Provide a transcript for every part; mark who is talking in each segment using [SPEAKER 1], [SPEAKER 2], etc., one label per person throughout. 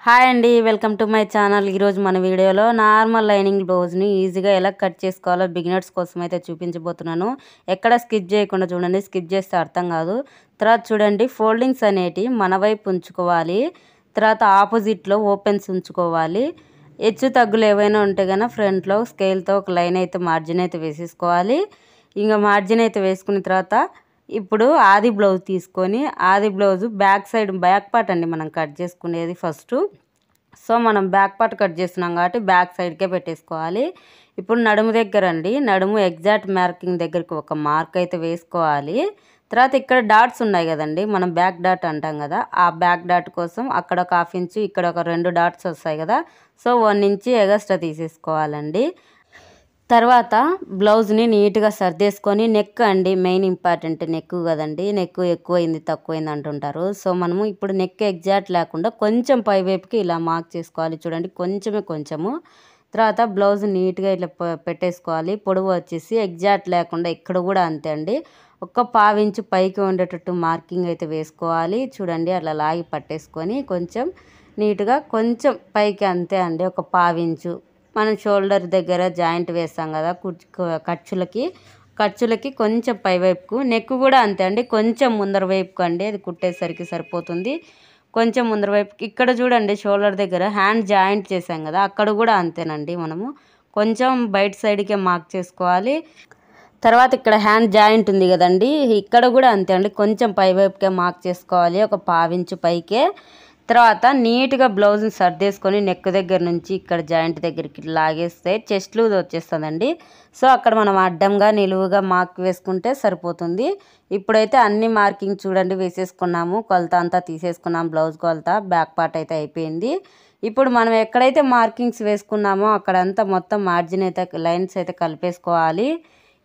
[SPEAKER 1] Hi అండి, welcome to my channel. ఈరోజు మన వీడియోలో నార్మల్ లైనింగ్ బ్లౌజ్ని ఈజీగా ఎలా కట్ చేసుకోవాలో బిగినర్స్ కోసం అయితే చూపించబోతున్నాను. ఎక్కడ స్కిప్ చేయకుండా చూడండి, స్కిప్ చేస్తే అర్థం కాదు. తర్వాత చూడండి, ఫోల్డింగ్స్ అనేటివి మన వైపు ఉంచుకోవాలి. తర్వాత ఆపోజిట్లో ఓపెన్స్ ఉంచుకోవాలి. హెచ్చు తగ్గులు ఏవైనా ఉంటే కనుక ఫ్రంట్లో స్కేల్తో ఒక లైన్ అయితే మార్జిన్ అయితే వేసేసుకోవాలి. ఇంకా మార్జిన్ అయితే వేసుకున్న తర్వాత ఇప్పుడు ఆది బ్లౌజ్ తీసుకొని ఆది blouse back side back part అండి మనం కట్ చేసుకునేది ఫస్ట్. సో మనం బ్యాక్ పార్ట్ కట్ చేస్తున్నాం కాబట్టి బ్యాక్ సైడ్కే పెట్టేసుకోవాలి. ఇప్పుడు నడుము దగ్గర అండి, నడుము ఎగ్జాక్ట్ మార్కింగ్ దగ్గరికి ఒక మార్క్ అయితే వేసుకోవాలి. తర్వాత ఇక్కడ డాట్స్ ఉన్నాయి కదండి, మనం బ్యాక్ డాట్ అంటాం కదా, ఆ బ్యాక్ డాట్ కోసం అక్కడ ఒక హాఫ్ ఇంచు, ఇక్కడ ఒక 2 డాట్స్ వస్తాయి కదా, సో 1 ఇంచ్ ఎగస్ట్రా తీసేసుకోవాలండి. తర్వాత బ్లౌజ్ని నీట్గా సర్దేసుకొని నెక్ అండి మెయిన్ ఇంపార్టెంట్, నెక్ కదండి. నెక్ ఎక్కువైంది తక్కువైంది అంటుంటారు. సో మనము ఇప్పుడు నెక్ ఎగ్జాక్ట్ లేకుండా కొంచెం పైవైపుకి ఇలా మార్క్ చేసుకోవాలి. చూడండి, కొంచెము. తర్వాత బ్లౌజ్ నీట్గా ఇట్లా పెట్టేసుకోవాలి. పొడవు వచ్చేసి ఎగ్జాక్ట్ లేకుండా ఇక్కడ కూడా అంతే అండి, ఒక్క 1/2 ఇంచు పైకి ఉండేటట్టు మార్కింగ్ అయితే వేసుకోవాలి. చూడండి, అట్లా లాగి పట్టేసుకొని కొంచెం నీట్గా కొంచెం పైకి అంతే అండి, ఒక 1/2 ఇంచు. మనం షోల్డర్ దగ్గర జాయింట్ వేస్తాం కదా ఖర్చులకి కొంచెం పైవైపుకు. నెక్ కూడా అంతే అండి, కొంచెం ముందర వైపుకు అండి, అది కుట్టేసరికి సరిపోతుంది. కొంచెం ముందర వైపుకి ఇక్కడ చూడండి, షోల్డర్ దగ్గర హ్యాండ్ జాయింట్ చేసాం కదా, అక్కడ కూడా అంతేనండి, మనము కొంచెం బయట సైడ్కే మార్క్ చేసుకోవాలి. తర్వాత ఇక్కడ హ్యాండ్ జాయింట్ ఉంది కదండి, ఇక్కడ కూడా అంతే అండి, కొంచెం పైవైపుకే మార్క్ చేసుకోవాలి, ఒక 1/2 ఇంచు పైకే. తర్వాత నీట్గా బ్లౌజ్ని సర్దేసుకొని నెక్ దగ్గర నుంచి ఇక్కడ జాయింట్ దగ్గరికి లాగేస్తే చెస్ట్ లూజ్ వచ్చేస్తుందండి. సో అక్కడ మనం అడ్డంగా నిలువుగా మార్క్ వేసుకుంటే సరిపోతుంది. ఇప్పుడైతే అన్ని మార్కింగ్ చూడండి వేసేసుకున్నాము, కొలత అంతా తీసేసుకున్నాం, బ్లౌజ్ కొలత బ్యాక్ పార్ట్ అయితే అయిపోయింది. ఇప్పుడు మనం ఎక్కడైతే మార్కింగ్స్ వేసుకున్నామో అక్కడంతా మొత్తం మార్జిన్ అయితే లైన్స్ అయితే కలిపేసుకోవాలి.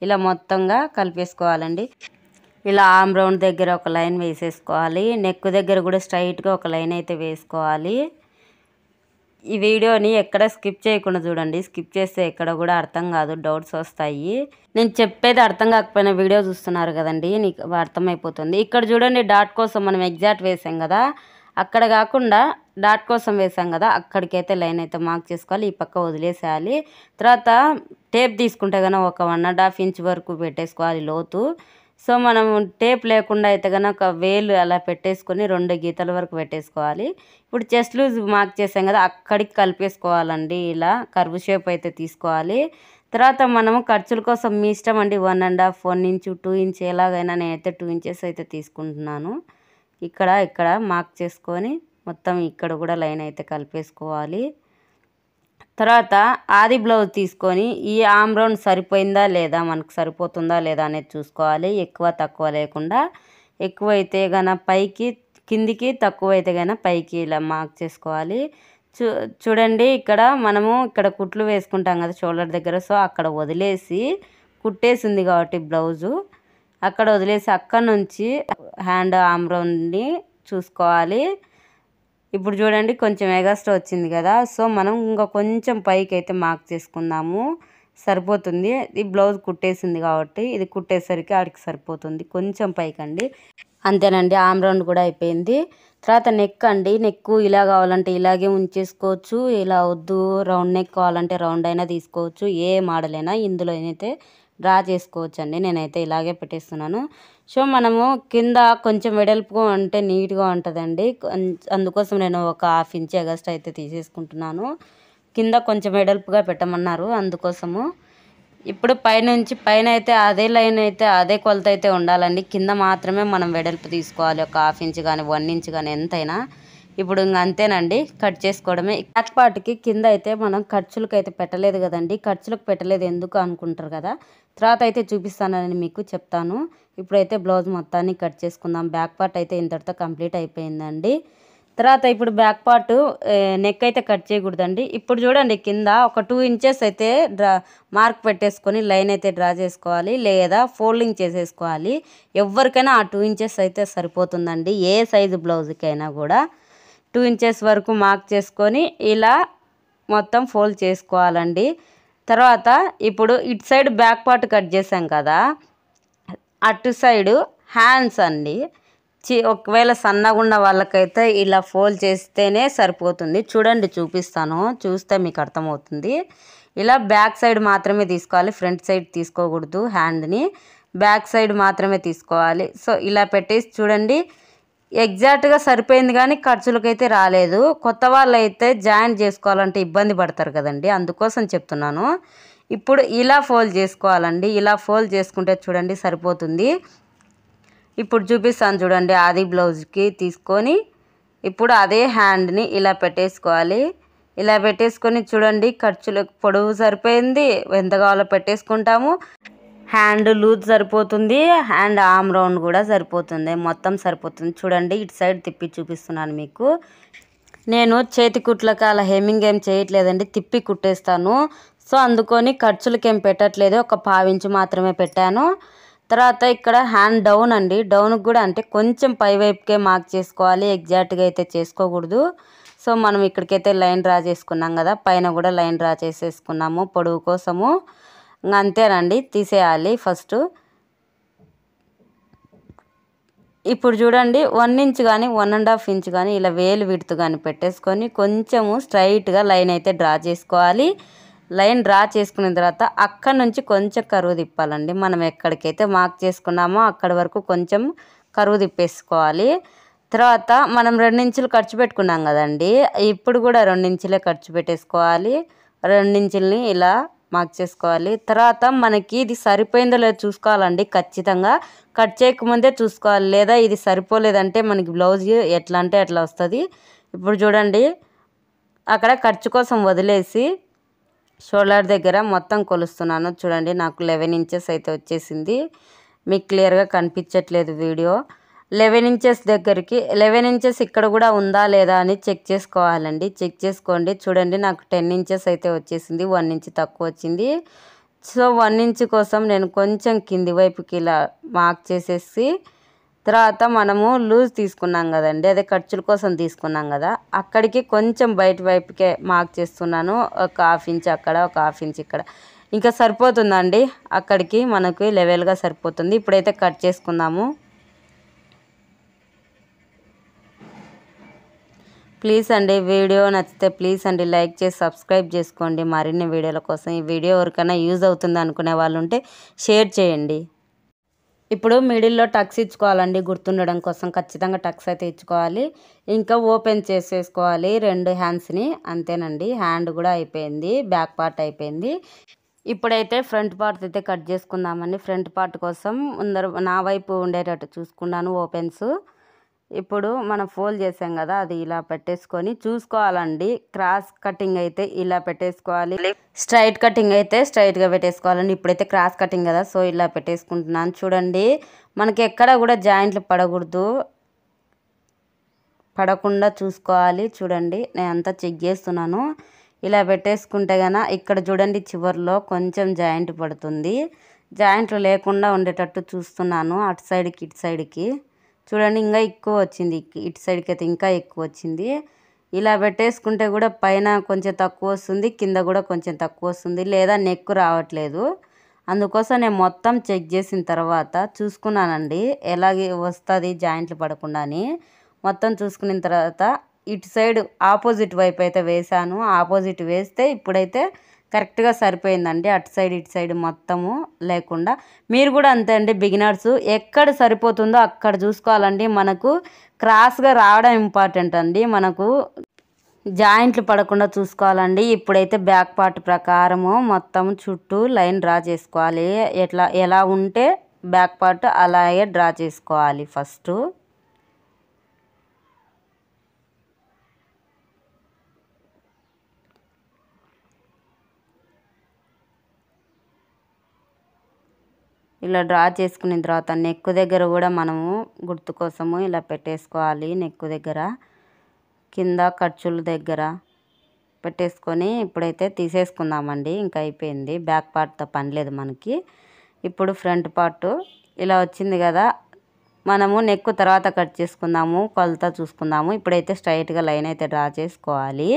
[SPEAKER 1] ఇలా మొత్తంగా కలిపేసుకోవాలండి. ఇలా ఆర్మ్ రౌండ్ దగ్గర ఒక లైన్ వేసేసుకోవాలి. నెక్ దగ్గర కూడా స్ట్రైట్గా ఒక లైన్ అయితే వేసుకోవాలి. ఈ వీడియోని ఎక్కడ స్కిప్ చేయకుండా చూడండి, స్కిప్ చేస్తే ఎక్కడ కూడా అర్థం కాదు, డౌట్స్ వస్తాయి. నేను చెప్పేది అర్థం కాకపోయినా వీడియో చూస్తున్నారు కదండి, నీకు అర్థమైపోతుంది. ఇక్కడ చూడండి, డాట్ కోసం మనం ఎగ్జాక్ట్ వేసాం కదా, అక్కడ కాకుండా డాట్ కోసం వేసాం కదా, అక్కడికైతే లైన్ అయితే మార్క్ చేసుకోవాలి. ఈ పక్క వదిలేసేయాలి. తర్వాత టేప్ తీసుకుంటే కనుక ఒక 1.5 ఇంచ్ వరకు పెట్టేసుకోవాలి లోతు. సో మనం టేప్ లేకుండా అయితే కనుక ఒక వేలు అలా పెట్టేసుకొని 2 గీతల వరకు పెట్టేసుకోవాలి. ఇప్పుడు చెస్ట్ లూజ్ మార్క్ చేసాం కదా, అక్కడికి కలిపేసుకోవాలండి. ఇలా కర్వ్ షేప్ అయితే తీసుకోవాలి. తర్వాత మనము ఖర్చుల కోసం మీ ఇష్టం అండి, 1.5, 1 ఇంచు, 2 ఇంచ్ ఎలాగైనా, నేనైతే 2 ఇంచెస్ అయితే తీసుకుంటున్నాను. ఇక్కడ మార్క్ చేసుకొని మొత్తం ఇక్కడ కూడా లైన్ అయితే కలిపేసుకోవాలి. తర్వాత ఆది బ్లౌజ్ తీసుకొని ఈ ఆమ్ రౌండ్ సరిపోయిందా లేదా, మనకు సరిపోతుందా లేదా అనేది చూసుకోవాలి. ఎక్కువ తక్కువ లేకుండా, ఎక్కువ అయితే గన పైకి కిందికి, తక్కువ అయితే గన పైకి ఇలా మార్క్ చేసుకోవాలి. చూడండి, ఇక్కడ కుట్లు వేసుకుంటాం కదా షోల్డర్ దగ్గర, సో అక్కడ వదిలేసి కుట్టేసింది కాబట్టి బ్లౌజు అక్కడ వదిలేసి అక్కడ నుంచి హ్యాండ్ ఆమ్ రౌండ్ని చూసుకోవాలి. ఇప్పుడు చూడండి, కొంచెం ఎగస్ట్రా వచ్చింది కదా, సో మనం ఇంకా కొంచెం పైకి అయితే మార్క్ చేసుకుందాము, సరిపోతుంది. ఈ బ్లౌజ్ కుట్టేసింది కాబట్టి ఇది కుట్టేసరికి ఆడికి సరిపోతుంది, కొంచెం పైకి అండి. అంతేనండి, ఆమ్ రౌండ్ కూడా అయిపోయింది. తర్వాత నెక్ అండి, నెక్ ఇలా కావాలంటే ఇలాగే ఉంచేసుకోవచ్చు, ఇలా వద్దు రౌండ్ నెక్ కావాలంటే రౌండ్ అయినా తీసుకోవచ్చు, ఏ మోడల్ అయినా ఇందులో అయితే డ్రా చేసుకోవచ్చు అండి. నేనైతే ఇలాగే పెట్టేస్తున్నాను. సో మనము కింద కొంచెం వెడల్పుగా ఉంటే నీట్గా ఉంటుందండి, అందుకోసం నేను ఒక 1/2 ఇంచ్ ఎగస్ట్రా అయితే తీసేసుకుంటున్నాను. కింద కొంచెం వెడల్పుగా పెట్టమన్నారు, అందుకోసము. ఇప్పుడు పైన అయితే అదే లైన్ అయితే అదే కొలత అయితే ఉండాలండి, కింద మాత్రమే మనం వెడల్పు తీసుకోవాలి, ఒక 1/2 ఇంచ్ కానీ 1 ఇంచ్ కానీ ఎంతైనా. ఇప్పుడు ఇంక అంతేనండి, కట్ చేసుకోవడమే. బ్యాక్ పార్ట్కి కింద అయితే మనం ఖర్చులకు అయితే పెట్టలేదు కదండి, ఖర్చులకు పెట్టలేదు ఎందుకు అనుకుంటారు కదా, తర్వాత అయితే చూపిస్తానని మీకు చెప్తాను. ఇప్పుడైతే బ్లౌజ్ మొత్తాన్ని కట్ చేసుకుందాం. బ్యాక్ పార్ట్ అయితే ఇంతటితో కంప్లీట్ అయిపోయిందండి. తర్వాత ఇప్పుడు బ్యాక్ పార్ట్ నెక్ అయితే కట్ చేయకూడదండి. ఇప్పుడు చూడండి, కింద ఒక 2 ఇంచెస్ అయితే మార్క్ పెట్టేసుకొని లైన్ అయితే డ్రా చేసుకోవాలి, లేదా ఫోల్డింగ్ చేసేసుకోవాలి. ఎవరికైనా ఆ 2 ఇంచెస్ అయితే సరిపోతుందండి, ఏ సైజు బ్లౌజ్కైనా కూడా 2 ఇంచెస్ వరకు మార్క్ చేసుకొని ఇలా మొత్తం ఫోల్డ్ చేసుకోవాలండి. తర్వాత ఇప్పుడు ఇటు సైడ్ బ్యాక్ పార్ట్ కట్ చేసాం కదా, అటు సైడు హ్యాండ్స్ అండి, ఒకవేళ సన్నగా ఉన్న వాళ్ళకైతే ఇలా ఫోల్డ్ చేస్తేనే సరిపోతుంది. చూడండి చూపిస్తాను, చూస్తే మీకు అర్థమవుతుంది. ఇలా బ్యాక్ సైడ్ మాత్రమే తీసుకోవాలి, ఫ్రంట్ సైడ్ తీసుకోకూడదు. హ్యాండ్ని బ్యాక్ సైడ్ మాత్రమే తీసుకోవాలి. సో ఇలా పెట్టేసి చూడండి, ఎగ్జాక్ట్గా సరిపోయింది కానీ ఖర్చులకైతే రాలేదు. కొత్త వాళ్ళు అయితే జాయిన్ చేసుకోవాలంటే ఇబ్బంది పడతారు కదండి, అందుకోసం చెప్తున్నాను. ఇప్పుడు ఇలా ఫోల్డ్ చేసుకోవాలండి. ఇలా ఫోల్డ్ చేసుకుంటే చూడండి సరిపోతుంది. ఇప్పుడు చూపిస్తాను చూడండి, ఆది బ్లౌజ్కి తీసుకొని ఇప్పుడు అదే హ్యాండ్ని ఇలా పెట్టేసుకోవాలి. ఇలా పెట్టేసుకొని చూడండి, ఖర్చులకు పొడవు సరిపోయింది, ఎంత కావాలో పెట్టేసుకుంటాము. హ్యాండ్ లూజ్ సరిపోతుంది, హ్యాండ్ ఆర్మ్ రౌండ్ కూడా సరిపోతుంది, మొత్తం సరిపోతుంది. చూడండి ఇటు సైడ్ తిప్పి చూపిస్తున్నాను మీకు. నేను చేతి కుట్లకి అలా హెమ్మింగ్ ఏం చేయట్లేదండి, తిప్పి కుట్టేస్తాను. సో అందుకొని ఖర్చులకి ఏం పెట్టట్లేదు, ఒక 1/2 ఇంచు మాత్రమే పెట్టాను. తర్వాత ఇక్కడ హ్యాండ్ డౌన్ అండి, డౌన్కి కూడా అంటే కొంచెం పై వైపుకే మార్క్ చేసుకోవాలి, ఎగ్జాక్ట్గా అయితే చేసుకోకూడదు. సో మనం ఇక్కడికైతే లైన్ డ్రా చేసుకున్నాం కదా, పైన కూడా లైన్ డ్రా చేసేసుకున్నాము పొడవు కోసము. అంతేనండి, తీసేయాలి ఫస్ట్. ఇప్పుడు చూడండి 1 ఇంచ్ కానీ 1.5 ఇంచ్ కానీ ఇలా వేలు విడుతు కానీ పెట్టేసుకొని కొంచెము స్ట్రైట్గా లైన్ అయితే డ్రా చేసుకోవాలి. లైన్ డ్రా చేసుకున్న తర్వాత అక్కడ నుంచి కొంచెం కరువు తిప్పాలండి. మనం ఎక్కడికైతే మార్క్ చేసుకున్నామో అక్కడి వరకు కొంచెం కరువు తిప్పేసుకోవాలి. తర్వాత మనం 2 ఇంచులు ఖర్చు పెట్టుకున్నాం కదండి, ఇప్పుడు కూడా 2 ఇంచులే ఖర్చు పెట్టేసుకోవాలి. 2 ఇంచుల్ని ఇలా మార్క్ చేసుకోవాలి. తర్వాత మనకి ఇది సరిపోయిందో లేదో చూసుకోవాలండి, ఖచ్చితంగా కట్ చేయకముందే చూసుకోవాలి, లేదా ఇది సరిపోలేదంటే మనకి బ్లౌజ్ ఎట్లా అంటే అట్లా వస్తుంది. ఇప్పుడు చూడండి, అక్కడ ఖర్చు కోసం వదిలేసి షోల్డర్ దగ్గర మొత్తం కొలుస్తున్నాను. చూడండి నాకు 11 ఇంచెస్ అయితే వచ్చేసింది, మీకు క్లియర్గా కనిపించట్లేదు వీడియో. 11 ఇంచెస్ దగ్గరికి 11 ఇంచెస్ ఇక్కడ కూడా ఉందా లేదా అని చెక్ చేసుకోవాలండి, చెక్ చేసుకోండి. చూడండి నాకు 10 ఇంచెస్ అయితే వచ్చేసింది, 1 ఇంచ్ తక్కువ వచ్చింది. సో 1 ఇంచ్ కోసం నేను కొంచెం కింది వైపుకి ఇలా మార్క్ చేసేసి, తర్వాత మనము లూజ్ తీసుకున్నాం కదండి, అదే ఖర్చుల కోసం తీసుకున్నాం కదా, అక్కడికి కొంచెం బయట వైపుకే మార్క్ చేస్తున్నాను. ఒక 1/2 ఇంచ్ అక్కడ, ఒక 1/2 ఇంచ్ ఇక్కడ, ఇంకా సరిపోతుందండి. అక్కడికి మనకు లెవెల్గా సరిపోతుంది. ఇప్పుడైతే కట్ చేసుకుందాము. ప్లీజ్ అండి, వీడియో నచ్చితే ప్లీజ్ అండి లైక్ చేసి సబ్స్క్రైబ్ చేసుకోండి మరిన్ని వీడియోల కోసం. ఈ వీడియో ఎవరికైనా యూజ్ అవుతుంది అనుకునే వాళ్ళు ఉంటే షేర్ చేయండి. ఇప్పుడు మిడిల్లో టక్స్ ఇచ్చుకోవాలండి, గుర్తుండడం కోసం ఖచ్చితంగా టక్స్ అయితే ఇచ్చుకోవాలి. ఇంకా ఓపెన్ చేసేసుకోవాలి 2 హ్యాండ్స్ని, అంతేనండి. హ్యాండ్ కూడా అయిపోయింది, బ్యాక్ పార్ట్ అయిపోయింది. ఇప్పుడైతే ఫ్రంట్ పార్ట్ అయితే కట్ చేసుకుందామండి. ఫ్రంట్ పార్ట్ కోసం ముందర నా వైపు ఉండేటట్టు చూసుకున్నాను ఓపెన్స్. ఇప్పుడు మనం ఫోల్డ్ చేసాం కదా, అది ఇలా పెట్టేసుకొని చూసుకోవాలండి. క్రాస్ కటింగ్ అయితే ఇలా పెట్టేసుకోవాలి, స్ట్రైట్ కటింగ్ అయితే స్ట్రైట్గా పెట్టేసుకోవాలండి. ఇప్పుడైతే క్రాస్ కటింగ్ కదా, సో ఇలా పెట్టేసుకుంటున్నాను. చూడండి మనకి ఎక్కడ కూడా జాయింట్లు పడకుండా చూసుకోవాలి. చూడండి నేను అంతా చెక్ చేస్తున్నాను. ఇలా పెట్టేసుకుంటే కనుక ఇక్కడ చూడండి చివరిలో కొంచెం జాయింట్ పడుతుంది, జాయింట్లు లేకుండా ఉండేటట్టు చూస్తున్నాను. అటు సైడ్కి ఇటు సైడ్కి చూడండి ఇంకా ఎక్కువ వచ్చింది, ఇటు సైడ్కి అయితే ఇంకా ఎక్కువ వచ్చింది. ఇలా పెట్టేసుకుంటే కూడా పైన కొంచెం తక్కువ వస్తుంది, కింద కూడా కొంచెం తక్కువ వస్తుంది, లేదా నెక్ రావట్లేదు. అందుకోసం నేను మొత్తం చెక్ చేసిన తర్వాత చూసుకున్నానండి ఎలాగే వస్తుంది జాయింట్లు పడకుండా అని. మొత్తం చూసుకున్న తర్వాత ఇటు సైడ్ ఆపోజిట్ వైపు అయితే వేసాను. ఆపోజిట్ వేస్తే ఇప్పుడైతే కరెక్ట్గా సరిపోయిందండి, అటు సైడ్ ఇటు సైడ్ మొత్తము లేకుండా. మీరు కూడా అంతే అండి, బిగినర్స్ ఎక్కడ సరిపోతుందో అక్కడ చూసుకోవాలండి. మనకు క్రాస్గా రావడం ఇంపార్టెంట్ అండి, మనకు జాయింట్లు పడకుండా చూసుకోవాలండి. ఇప్పుడైతే బ్యాక్ పార్ట్ ప్రకారము మొత్తం చుట్టూ లైన్ డ్రా చేసుకోవాలి. ఎలా ఉంటే బ్యాక్ పార్ట్ అలాగే డ్రా చేసుకోవాలి ఫస్ట్. ఇలా డ్రా చేసుకున్న తర్వాత నెక్ దగ్గర కూడా మనము గుర్తు కోసము ఇలా పెట్టేసుకోవాలి. నెక్ దగ్గర, కింద ఖర్చుల దగ్గర పెట్టేసుకొని ఇప్పుడైతే తీసేసుకుందామండి. ఇంకా అయిపోయింది, బ్యాక్ పార్ట్తో పని లేదు మనకి. ఇప్పుడు ఫ్రంట్ పార్ట్ ఇలా వచ్చింది కదా, మనము నెక్ తర్వాత కట్ చేసుకుందాము, కొలత చూసుకుందాము. ఇప్పుడైతే స్ట్రైట్గా లైన్ అయితే డ్రా చేసుకోవాలి.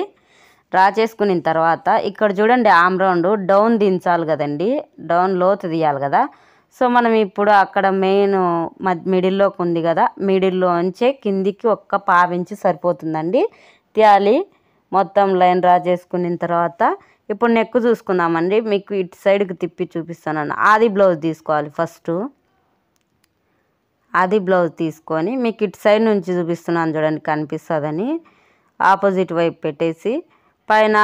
[SPEAKER 1] డ్రా చేసుకున్న తర్వాత ఇక్కడ చూడండి ఆర్మ్ రౌండ్ డౌన్ దించాలి కదండి, డౌన్ లోతు తీయాలి కదా. సో మనం ఇప్పుడు అక్కడ మెయిన్ మిడిల్లోకి ఉంది కదా, మిడిల్లోంచే కిందికి ఒక్క పావించి సరిపోతుందండి తీయాలి. మొత్తం లైన్ డ్రా చేసుకున్న తర్వాత ఇప్పుడు నెక్ చూసుకుందామండి. మీకు ఇటు సైడ్కి తిప్పి చూపిస్తాను. ఆది బ్లౌజ్ తీసుకోవాలి. ఫస్ట్ ఆది బ్లౌజ్ తీసుకొని మీకు ఇటు సైడ్ నుంచి చూపిస్తున్నాను చూడండి, కనిపిస్తుందని. ఆపోజిట్ వైపు పెట్టేసి పైన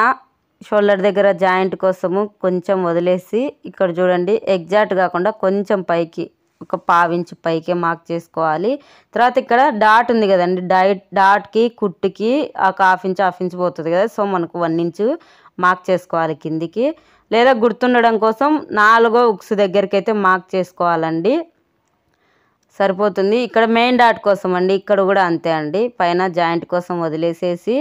[SPEAKER 1] షోల్డర్ దగ్గర జాయింట్ కోసము కొంచెం వదిలేసి ఇక్కడ చూడండి ఎగ్జాక్ట్ కాకుండా కొంచెం పైకి ఒక పావించి పైకే మార్క్ చేసుకోవాలి. తర్వాత ఇక్కడ డాట్ ఉంది కదండి, డాట్కి కుట్టుకి ఒక హాఫ్ ఇంచ్ పోతుంది కదా. సో మనకు 1 ఇంచు మార్క్ చేసుకోవాలి కిందికి, లేదా గుర్తుండడం కోసం 4వ ఉక్స్ దగ్గరికి అయితే మార్క్ చేసుకోవాలండి, సరిపోతుంది. ఇక్కడ మెయిన్ డాట్ కోసం అండి, ఇక్కడ కూడా అంతే అండి. పైన జాయింట్ కోసం వదిలేసేసి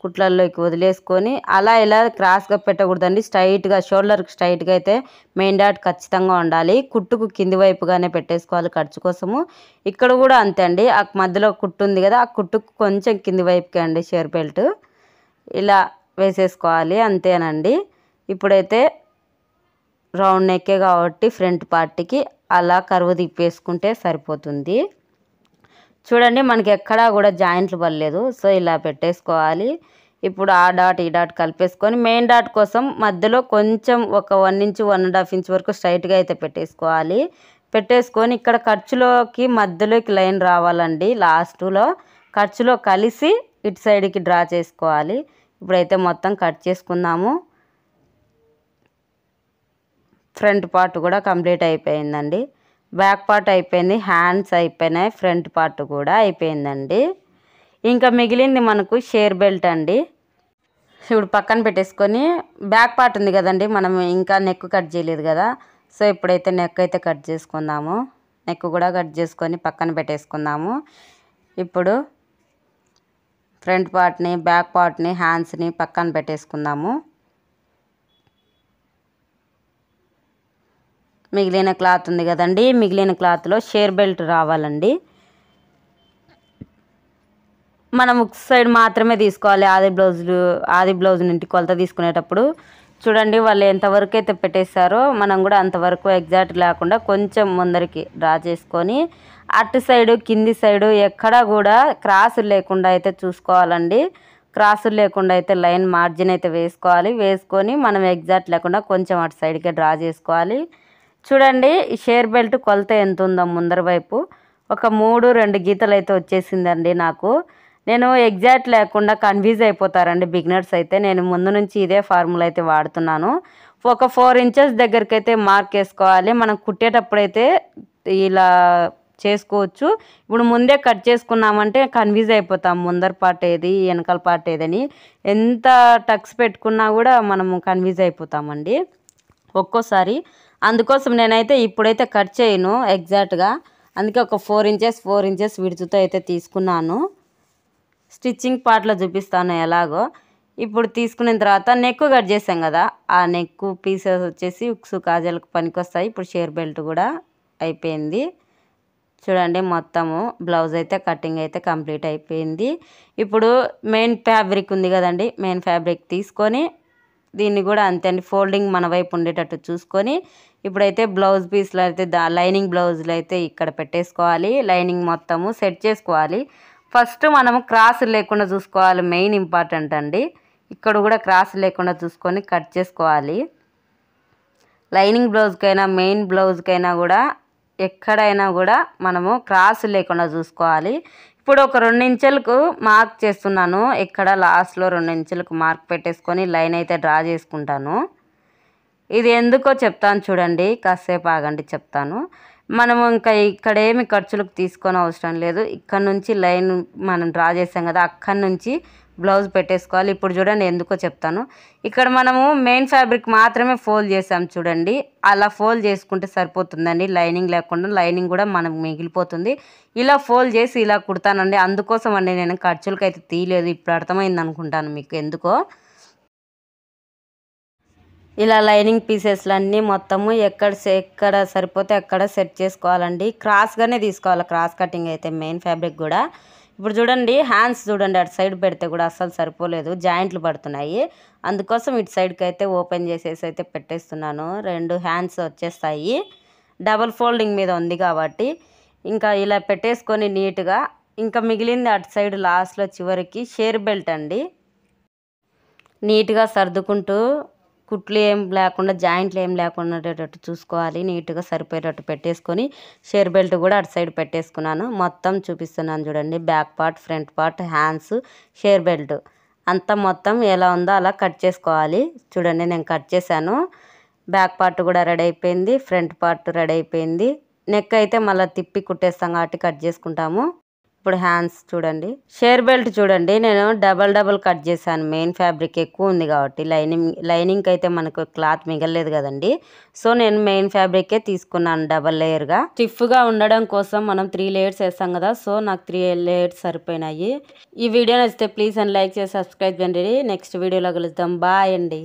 [SPEAKER 1] కుట్లల్లోకి వదిలేసుకొని అలా ఇలా క్రాస్గా పెట్టకూడదండి, స్ట్రైట్గా షోల్డర్కి స్ట్రైట్గా అయితే మెయిన్ డాట్ ఖచ్చితంగా ఉండాలి. కుట్టుకు కింది వైపుగానే పెట్టేసుకోవాలి ఖర్చు కోసము. ఇక్కడ కూడా అంతే అండి, ఆ మధ్యలో కుట్టు ఉంది కదా, ఆ కుట్టుకు కొంచెం కింది వైపుకే అండి షేర్ బెల్ట్ ఇలా వేసేసుకోవాలి, అంతేనండి. ఇప్పుడైతే రౌండ్ నెక్కే కాబట్టి ఫ్రంట్ పార్ట్కి అలా కరువు తిప్పేసుకుంటే సరిపోతుంది. చూడండి మనకి ఎక్కడా కూడా జాయింట్లు పడలేదు. సో ఇలా పెట్టేసుకోవాలి. ఇప్పుడు ఆ డాట్ ఈ డాట్ కలిపేసుకొని మెయిన్ డాట్ కోసం మధ్యలో కొంచెం ఒక 1 ఇంచు 1.5 ఇంచ్ వరకు స్ట్రైట్గా అయితే పెట్టేసుకోవాలి. పెట్టేసుకొని ఇక్కడ ఖర్చులోకి మధ్యలోకి లైన్ రావాలండి, లాస్ట్లో ఖర్చులో కలిసి ఇటు సైడ్కి డ్రా చేసుకోవాలి. ఇప్పుడైతే మొత్తం కట్ చేసుకుందాము. ఫ్రంట్ పార్ట్ కూడా కంప్లీట్ అయిపోయిందండి. బ్యాక్ పార్ట్ అయిపోయింది, హ్యాండ్స్ అయిపోయినాయి, ఫ్రంట్ పార్ట్ కూడా అయిపోయిందండి. ఇంకా మిగిలింది మనకు షేర్ బెల్ట్ అండి. ఇప్పుడు పక్కన పెట్టేసుకొని బ్యాక్ పార్ట్ ఉంది కదండి, మనం ఇంకా నెక్ కట్ చేయలేదు కదా. సో ఇప్పుడైతే నెక్ అయితే కట్ చేసుకుందాము. నెక్ కూడా కట్ చేసుకొని పక్కన పెట్టేసుకుందాము. ఇప్పుడు ఫ్రంట్ పార్ట్ని, బ్యాక్ పార్ట్ని, హ్యాండ్స్ని పక్కన పెట్టేసుకుందాము. మిగిలిన క్లాత్ ఉంది కదండి, మిగిలిన క్లాత్లో షేర్ బెల్ట్ రావాలండి. మనం ఒక సైడ్ మాత్రమే తీసుకోవాలి. ఆది బ్లౌజ్ నుండి కొలత తీసుకునేటప్పుడు చూడండి వాళ్ళు ఎంతవరకు అయితే పెట్టేశారో మనం కూడా అంతవరకు ఎగ్జాక్ట్ లేకుండా కొంచెం ముందరికి డ్రా చేసుకొని అటు సైడు కింది సైడు ఎక్కడా కూడా క్రాసులు లేకుండా అయితే చూసుకోవాలండి. క్రాసులు లేకుండా అయితే లైన్ మార్జిన్ అయితే వేసుకోవాలి. వేసుకొని మనం ఎగ్జాక్ట్ లేకుండా కొంచెం అటు సైడ్కే డ్రా చేసుకోవాలి. చూడండి ఈ షేర్ బెల్ట్ కొలత ఎంత ఉందో ముందర వైపు ఒక 3-2 గీతలు అయితే వచ్చేసిందండి నాకు. నేను ఎగ్జాక్ట్ లేకుండా కన్ఫ్యూజ్ అయిపోతారండి బిగినర్స్ అయితే. నేను ముందు నుంచి ఇదే ఫార్ములా అయితే వాడుతున్నాను. ఒక 4 ఇంచెస్ దగ్గరికి అయితే మార్క్ వేసుకోవాలి. మనం కుట్టేటప్పుడు అయితే ఇలా చేసుకోవచ్చు. ఇప్పుడు ముందే కట్ చేసుకున్నామంటే కన్ఫ్యూజ్ అయిపోతాం, ముందర పార్ట్ ఏది వెనకాల పార్ట్ ఏదని. ఎంత టక్స్ పెట్టుకున్నా కూడా మనము కన్ఫ్యూజ్ అయిపోతామండి ఒక్కోసారి. అందుకోసం నేనైతే ఇప్పుడైతే కట్ చేయను ఎగ్జాక్ట్గా, అందుకే ఒక 4 ఇంచెస్ విడుతుతో అయితే తీసుకున్నాను. స్టిచ్చింగ్ పార్ట్లో చూపిస్తాను ఎలాగో. ఇప్పుడు తీసుకున్న తర్వాత నెక్ కట్ చేసాం కదా, ఆ నెక్ పీసెస్ వచ్చేసి ఉక్స్ కాజాలకు పనికొస్తాయి. ఇప్పుడు షేర్ బెల్ట్ కూడా అయిపోయింది. చూడండి మొత్తము బ్లౌజ్ అయితే కటింగ్ అయితే కంప్లీట్ అయిపోయింది. ఇప్పుడు మెయిన్ ఫ్యాబ్రిక్ ఉంది కదండి, మెయిన్ ఫ్యాబ్రిక్ తీసుకొని దీన్ని కూడా అంతే అండి ఫోల్డింగ్ మన వైపు ఉండేటట్టు చూసుకొని ఇప్పుడైతే బ్లౌజ్ పీస్లు అయితే లైనింగ్ బ్లౌజులు అయితే ఇక్కడ పెట్టేసుకోవాలి. లైనింగ్ మొత్తము సెట్ చేసుకోవాలి. ఫస్ట్ మనము క్రాస్ లేకుండా చూసుకోవాలి, మెయిన్ ఇంపార్టెంట్ అండి. ఇక్కడ కూడా క్రాస్ లేకుండా చూసుకొని కట్ చేసుకోవాలి. లైనింగ్ బ్లౌజ్కైనా మెయిన్ బ్లౌజ్కైనా కూడా ఎక్కడైనా కూడా మనము క్రాస్ లేకుండా చూసుకోవాలి. ఇప్పుడు ఒక 2 ఇంచులకు మార్క్ చేస్తున్నాను. ఇక్కడ లాస్ట్లో 2 ఇంచులకు మార్క్ పెట్టేసుకొని లైన్ అయితే డ్రా చేసుకుంటాను. ఇది ఎందుకో చెప్తాను చూడండి, కాసేపు ఆగండి చెప్తాను. మనము ఇంకా ఇక్కడ ఏమి ఖర్చులకు తీసుకొని అవసరం లేదు. ఇక్కడ నుంచి లైన్ మనం డ్రా చేసాం కదా, అక్కడి నుంచి బ్లౌజ్ పెట్టేసుకోవాలి. ఇప్పుడు చూడండి ఎందుకో చెప్తాను. ఇక్కడ మనము మెయిన్ ఫ్యాబ్రిక్ మాత్రమే ఫోల్డ్ చేసాం చూడండి, అలా ఫోల్డ్ చేసుకుంటే సరిపోతుందండి. లైనింగ్ లేకుండా, లైనింగ్ కూడా మనకు మిగిలిపోతుంది. ఇలా ఫోల్డ్ చేసి ఇలా కుడతానండి. అందుకోసం అండి నేను ఖర్చులకు అయితే తీయలేదు. ఇప్పుడు అర్థమైంది అనుకుంటాను మీకు ఎందుకో. ఇలా లైనింగ్ పీసెస్లన్నీ మొత్తము ఎక్కడ సరిపోతే అక్కడ సెట్ చేసుకోవాలండి. క్రాస్గానే తీసుకోవాలి, క్రాస్ కటింగ్ అయితే మెయిన్ ఫ్యాబ్రిక్ కూడా. ఇప్పుడు చూడండి హ్యాండ్స్ చూడండి, అటు సైడ్ పెడితే కూడా అస్సలు సరిపోలేదు, జాయింట్లు పడుతున్నాయి. అందుకోసం ఇటు సైడ్కి అయితే ఓపెన్ చేసేసి అయితే పెట్టేస్తున్నాను. 2 హ్యాండ్స్ వచ్చేస్తాయి. డబల్ ఫోల్డింగ్ మీద ఉంది కాబట్టి ఇంకా ఇలా పెట్టేసుకొని నీట్గా ఇంకా మిగిలింది అటు సైడ్ లాస్ట్లో చివరికి షేర్ బెల్ట్ అండి. నీట్గా సర్దుకుంటూ కుట్లు ఏం లేకుండా జాయింట్లు ఏం లేకుండా ఉండేటట్టు చూసుకోవాలి. నీట్గా సరిపోయేటట్టు పెట్టేసుకొని షేర్ బెల్ట్ కూడా అటు సైడ్ పెట్టేసుకున్నాను. మొత్తం చూపిస్తున్నాను చూడండి. Back part, front part, hands, share belt అంతా మొత్తం ఎలా ఉందో అలా కట్ చేసుకోవాలి. చూడండి నేను కట్ చేశాను. బ్యాక్ పార్ట్ కూడా రెడీ అయిపోయింది, ఫ్రంట్ పార్ట్ రెడీ అయిపోయింది. నెక్ అయితే మళ్ళీ తిప్పి కుట్టేస్తాం కాబట్టి కట్ చేసుకుంటాము. ఇప్పుడు హ్యాండ్స్ చూడండి. షేర్ బెల్ట్ చూడండి నేను డబల్ కట్ చేశాను. మెయిన్ ఫ్యాబ్రిక్ ఎక్కువ ఉంది కాబట్టి లైనింగ్ అయితే మనకు క్లాత్ మిగలలేదు కదండి. సో నేను మెయిన్ ఫ్యాబ్రికే తీసుకున్నాను డబల్ లేయర్గా. స్టిఫ్గా ఉండడం కోసం మనం 3 లేయర్స్ వేస్తాం కదా. సో నాకు 3 లేయర్స్ సరిపోయినాయి. ఈ వీడియో నచ్చితే ప్లీజ్ అండ్ లైక్ చేసి సబ్స్క్రైబ్ చేయండి. నెక్స్ట్ వీడియోలో కలుద్దాం. బాయ్ అండి.